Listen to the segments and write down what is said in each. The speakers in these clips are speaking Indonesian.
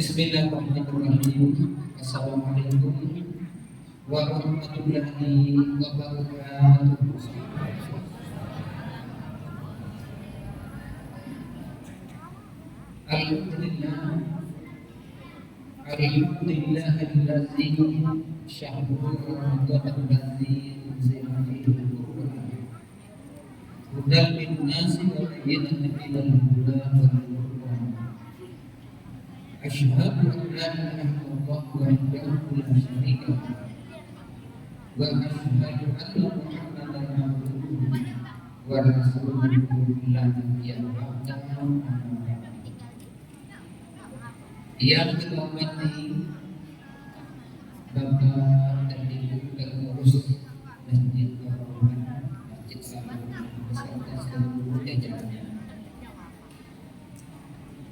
Bismillahirrahmanirrahim. Assalamualaikum warahmatullahi wabarakatuh. Alhamdulillah, alhamdulillahillazi syahrul ramadan allazi unzila fihi al-Qur'an hudan lin-nasi wa bayyinatin minal huda wal furqan. Asyhadu an la ilaha illallah wahdahu la syarika lahu wa asyhadu anna Muhammadan abduhu wa rasuluhu la nabiyya ba'dahu. Yang kita hormati Bapak dan Ibu pengurus Masjid Al-Rahman, Masjid Al-Rahman beserta seluruh jajarannya.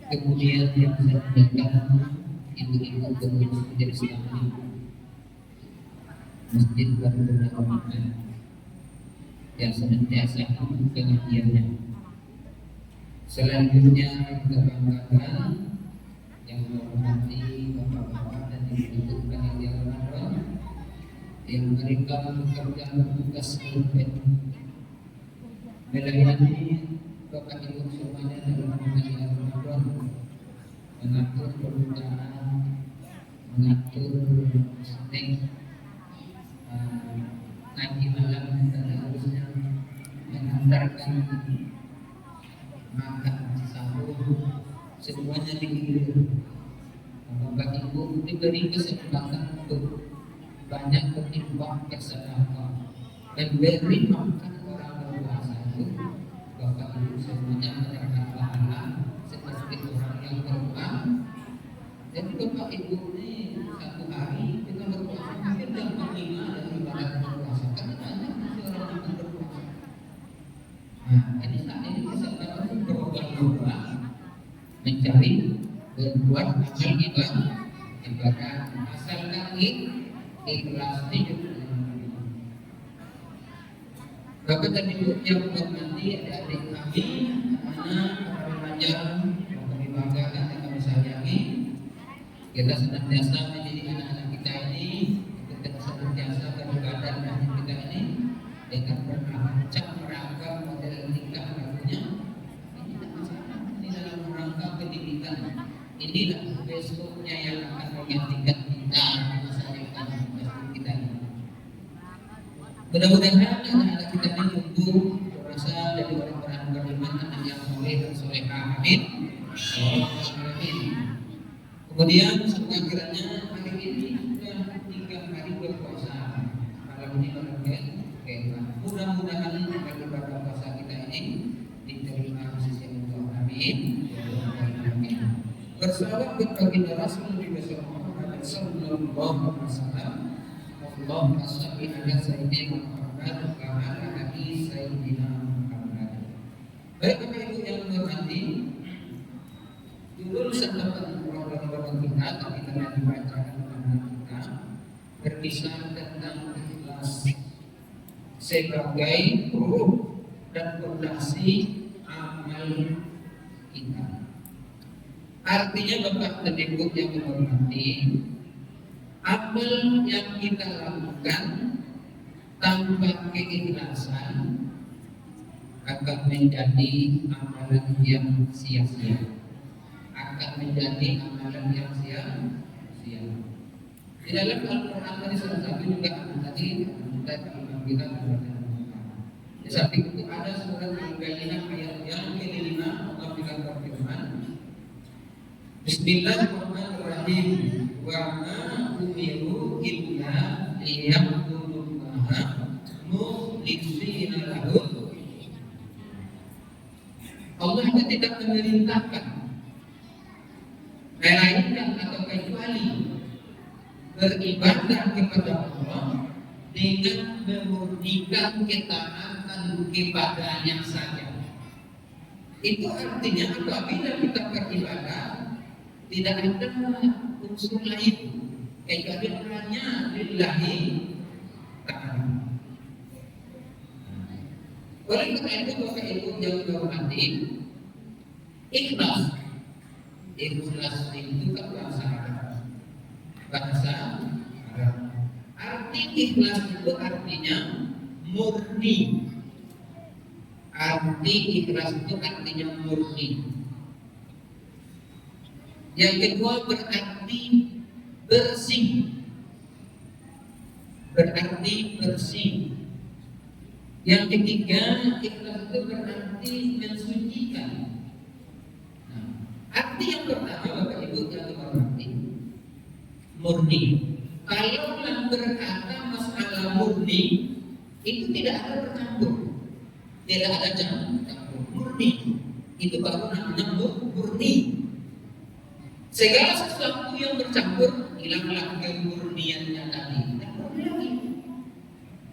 Kemudian yang saya muliakan ibu-ibu pengurus Masjid Islami Masjid Al-Rahman yang senantiasa ikut pengajiannya. Selanjutnya kita banggakan yang menghormati bapak-bapak dan ibu-ibu panitia Ramadan yang mereka bekerja bertugas untuk melayani bapak ibu semuanya dalam panitia Ramadan, mengatur permintaan, mengatur snack, ngaji malam dan seterusnya, mengantarkan makan sahur, semuanya dihilir. Bapak Ibu diberi kesempatan untuk banyak berimbang bersedekah dan beri makan orang berpuasa itu. Bapak Ibu semuanya mendapat pahala seperti orang yang berpuasa. Jadi Bapak Ibu ini satu hari kita berpuasa mungkin yang kelima dari ibadah berpuasa karena banyak masih orang yang berpuasa. Nah, jadi saat ini kesempatan berubah-ubah mencari berbuat amal ibadah asalkan ikhlas hidup. Bapak dan Ibu yang menghormati adik-adik kami, anak-anak, para remaja yang kami banggakan dan kami sayangi, kita senantiasa mendidik anak-anak kita ini, kita senantiasa beribadah dan kita ini dengan bermacam ragam model tingkah lakunya. Ini tidak masalah, ini dalam rangka pendidikan. Inilah besoknya yang akan menggantikan kita masa depan kita ini. Mudah-mudahan anak-anak kita ini tumbuh berasal dari orang-orang beriman, anak yang soleh dan solehah. Amin. Amin. Kemudian semoga kiranya hari ini sudah 3 hari berpuasa. Malam ini berangkat. Mudah-mudahan dari ibadah puasa kita ini diterima di sisi Allah. Amin. Amin. Bersalawat kepada Rasul Muhammad sallallahu alaihi wasallam. Allahumma shalli ala sayyidina Muhammad wa ala ali sayyidina Muhammad. Baik Bapak Ibu yang menghormati, dulu setelah orang-orang kita tapi telah dibacakan oleh kita berkisah tentang ikhlas sebagai ruh dan fondasi amal kita. Artinya Bapak dan Ibu yang menghormati, amal yang kita lakukan tanpa keikhlasan akan menjadi amalan yang sia-sia. Akan menjadi amalan yang sia-sia. Di dalam Al-Quran tadi salah satu juga tadi kita di samping itu ada surat Al-Bayyinah ayat yang ke-5 Allah bilang berfirman, Bismillahirrahmanirrahim. Wa ma umiru illa liya'budullaha mukhlishina lahu. Allah itu tidak memerintahkan melainkan atau kecuali beribadah kepada Allah dengan memurnikan ketaatan kepadanya saja. Itu artinya apabila kita beribadah tidak ada unsur lain kecuali hanya lillahi ta'ala. Oleh karena itu Bapak Ibu yang dihormati, ikhlas Ikhlas itu kan bahasa Arab. Bahasa Arab. Arti ikhlas itu artinya murni. Arti ikhlas itu artinya murni. Yang kedua berarti bersih. Berarti bersih. Yang ketiga ikhlas itu berarti mensucikan. Nah, arti yang pertama Bapak Ibu yang berarti murni. Kalau berkata masalah murni itu tidak ada bercampur, tidak ada campur. Murni itu baru namanya murni. Segala sesuatu yang bercampur hilanglah kemurniannya tadi. Tidak murni lagi.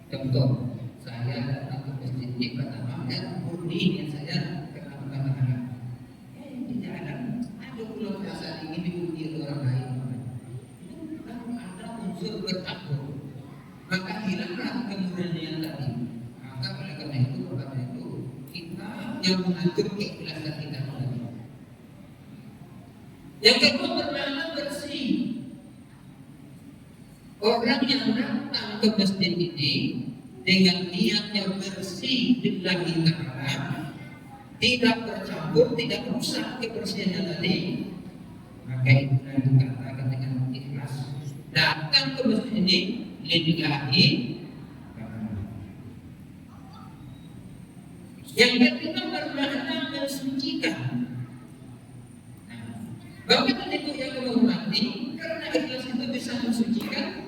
Contoh, saya datang ke masjid ini pertama dan murni yang saya katakan. Di jalan ada pulau biasa ingin diuji orang lain. Itu kan ada unsur bercampur. Maka hilanglah kemurnian tadi. Maka oleh karena itu kita yang mengatur keikhlasan kita lagi. Yang kedua bermakna bersih. Orang yang datang ke masjid ini dengan niat yang bersih lillahi ta'ala, tidak bercampur, tidak rusak kebersihannya tadi, maka itulah dikatakan dengan ikhlas. Datang ke masjid ini lillahi ta'ala. Yang ketiga bermakna mensucikan. Bapak dan Ibu yang menghormati, karena ikhlas itu bisa mensucikan,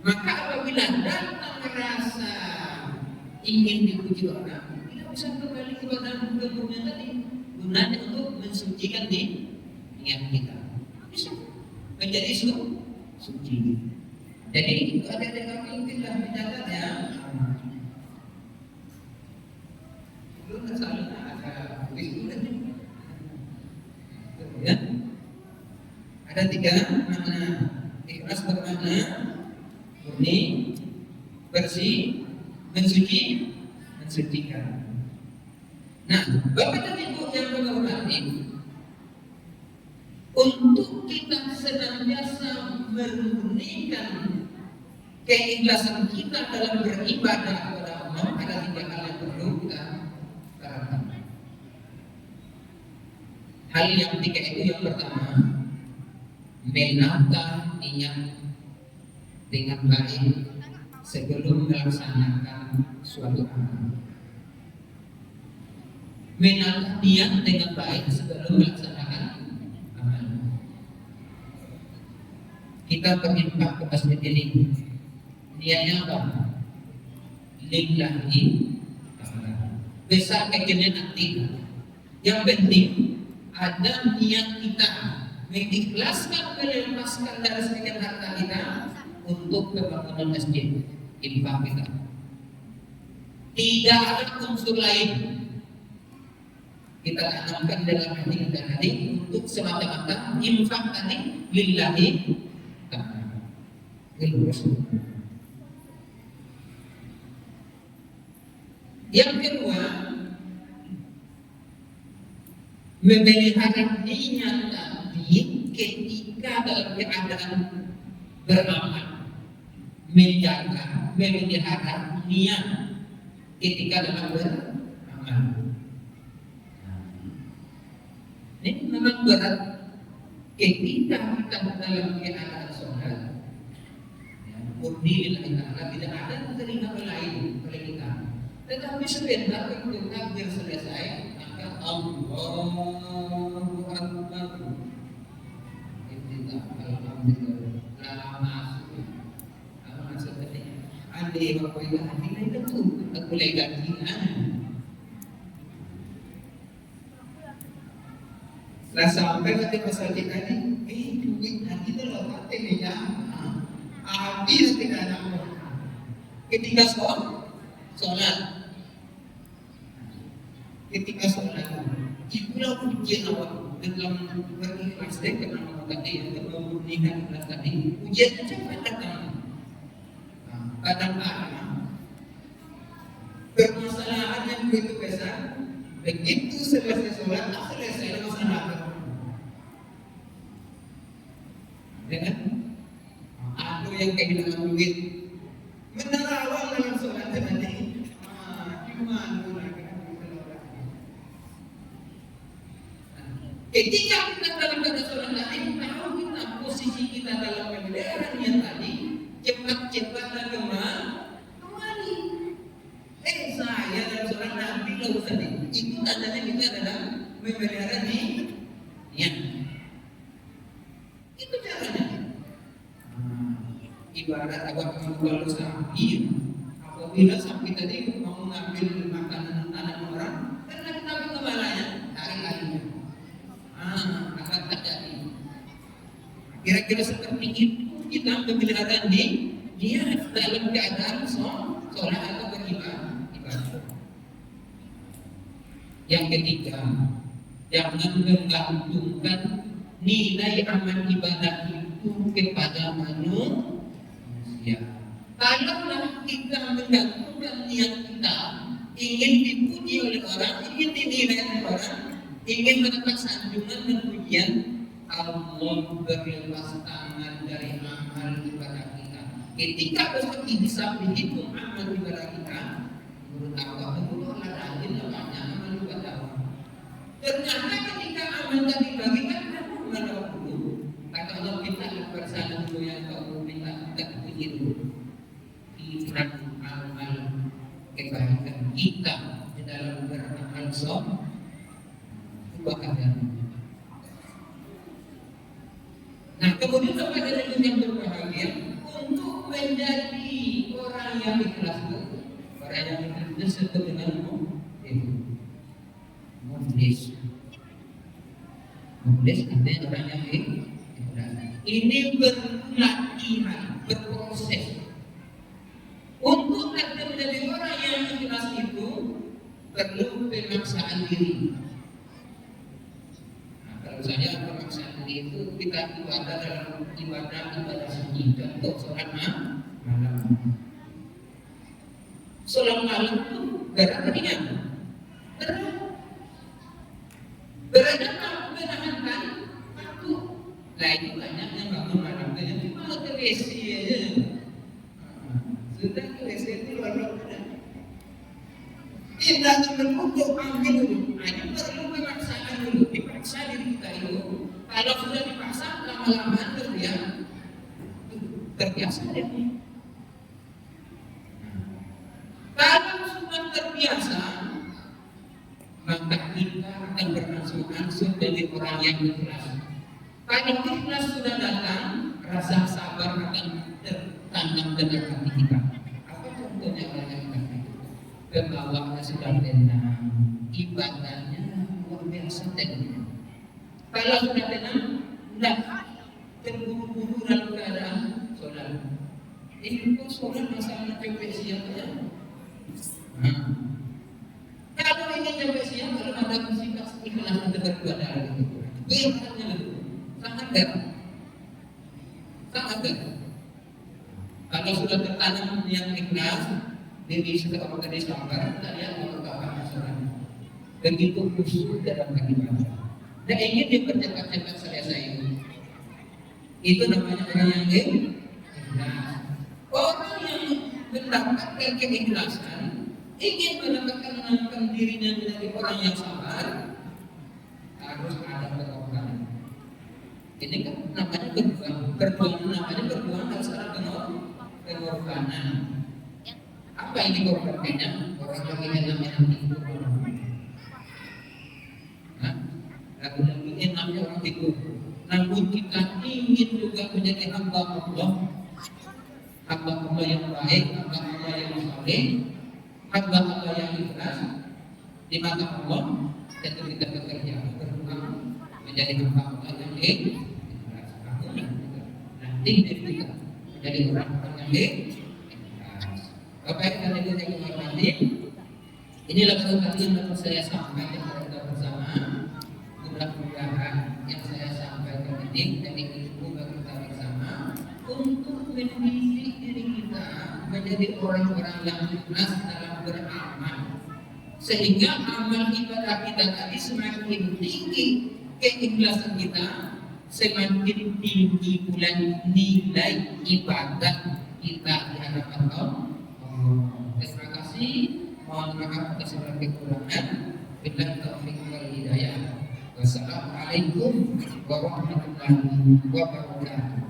maka apabila datang merasa ingin dipuji orang, tidak bisa kembali kepada kemurnian tadi. Gunanya untuk mensucikan di niat kita. Bisa menjadi suci. Jadi itu ada yang kami tidak mencatat ya. Belum salah ada tulis ya. Ada 3 makna. Ikhlas bermakna murni, bersih, mensucikan. Nah, Bapak dan Ibu yang menghormati, untuk kita senantiasa memurnikan keikhlasan kita dalam beribadah kepada Allah, ada 3 hal yang perlu kita terapkan. Hal yang 3 itu yang pertama, menata niat dengan baik sebelum melaksanakan suatu amal. Menata niat dengan baik sebelum melaksanakan amal. Kita berinfak ke masjid ini, niatnya apa? Lillahi ta'ala. Besar kecilnya nanti. Yang penting ada niat kita mengikhlaskan, melepaskan dari sebagian harta kita untuk pembangunan masjid, infak kita. Tidak ada unsur lain. Kita tanamkan dalam hati kita tadi untuk semata-mata infak tadi lillahi ta'ala. Yang kedua, memelihara niat tadi ketika dalam keadaan beramal, menjaga, memelihara niat ketika dalam beramal. Ini memang berat ketika kita dalam keadaan sholat, murni lillahi ta'ala, tidak ada teringat lain oleh kita. Tetapi sebentar waktu takbir selesai, maka Allahu Akbar. Alhamdulillah. Apa maksudnya? Andai bapak ibu hati itu aku lagi Lah sampai nanti pasal kita ini, duit hati itu loh hati ya, habis tidak ada. Ketika sholat, itulah ujian awak dalam berikhlas dengan Allah tadi, dalam memurnikan ikhlas tadi. Ujiannya cepat datang. Kadang-kadang permasalahan yang begitu besar, begitu selesai sholat, selesai masalah. yang kehilangan duit, menerawang dalam sholat nanti, gimana ketika kita dalam keadaan sholat lain, tahu kita posisi kita dalam pemeliharaan yang tadi, cepat-cepat dan kembali. Saya dalam sholat nanti nggak usah itu tandanya kita adalah memelihara niat. Itu caranya. Ibarat agak kalau sapi, apabila sapi tadi mau mengambil makanan anak orang, karena kita ambil kepalanya, tarik larinya. Akan terjadi. Kira-kira seperti itu kita memelihara dia dalam keadaan sholat atau beribadah. Yang ketiga, jangan menggantungkan nilai amal ibadah itu kepada manusia. Kalaulah kita menggantungkan niat kita ingin dipuji oleh orang, ingin dinilai oleh orang, ingin mendapat sanjungan dan pujian, Allah berlepas tangan dari amal ibadah kita. Ketika besok bisa dihitung amal ibadah kita, menurut Allah betul Allah rajin namanya amal ibadah. Ternyata ketika amal tadi bagikan amal dulu, kata Allah kita bersama dulu yang kau minta tak puji dulu. Kita amal kebaikan kita di dalam beramal soleh. Nah, kemudian kepada yang berbahagia untuk menjadi orang yang ikhlas, orang yang ikhlas disebut dengan mukhlis. Mukhlis artinya orang yang ikhlas. Ini berlatihan, berproses. Untuk kita menjadi orang yang ikhlas itu perlu pemaksaan diri. Misalnya pemaksaan diri itu kita ibadah dalam ibadah sunyi, contoh sholat malam. Sholat malam itu berat ringan, berat kalau menahankan waktu. Nah itu banyak yang bangun malam itu cuma ke WC aja, sudah ke WC itu luar. Tidak untuk ambil dulu, hanya perlu pemaksaan dulu, dipaksa diri kita itu. Kalau sudah dipaksa lama-lama terbiasa deh. Kalau sudah terbiasa, maka kita akan berangsur-angsur jadi orang yang ikhlas. Kalau ikhlas sudah datang, rasa sabar akan tertanam dalam hati kita. Apa contohnya orang yang ikhlas? Kebawahnya sudah tenang, ibadahnya luar biasa tenang. Kalau sudah tenang, tidak terburu-buru dalam keadaan sholat. Ini kok sholat masalah capek siapnya. Kalau ingin capek siap, kalau ada musik ikhlas untuk beribadah itu, biasanya sangat berat. Kalau sudah tertanam yang ikhlas, diri sudah apa tadi sabar, kalian mengungkapkan masalahnya. Begitu khusyuk dalam beribadah. Dan ingin dipercepat-cepat selesai itu namanya orang yang ikhlas. Orang yang mendapatkan keikhlasan, ingin menempatkan dirinya menjadi orang yang sabar, harus ada pengorbanan. Ini kan namanya berjuang namanya berjuang harus ada pengorbanan. Apa ini korbannya? Orang yang namanya tidur. Lagu-lagu namanya orang tidur. Namun kita ingin juga menjadi hamba Allah yang baik, hamba Allah yang saleh, hamba Allah yang ikhlas di mata Allah. Tentu kita bekerja berjuang menjadi hamba Allah yang ikhlas. Nanti kita menjadi orang yang ikhlas. Bapak Ibu dan Ibu yang hormati, inilah tadi yang dapat saya sampaikan kepada kita bersama. Mudah-mudahan yang saya sampaikan ini dari ilmu bagi kita bersama untuk mendidik diri kita menjadi orang-orang yang ikhlas dalam beramal, sehingga amal ibadah kita tadi semakin tinggi keikhlasan kita, semakin tinggi pula nilai ibadah kita di hadapan Allah. Terima kasih. Mohon maaf atas segala kekurangan. Billahi taufiq wal hidayah. Wassalamualaikum warahmatullahi wabarakatuh.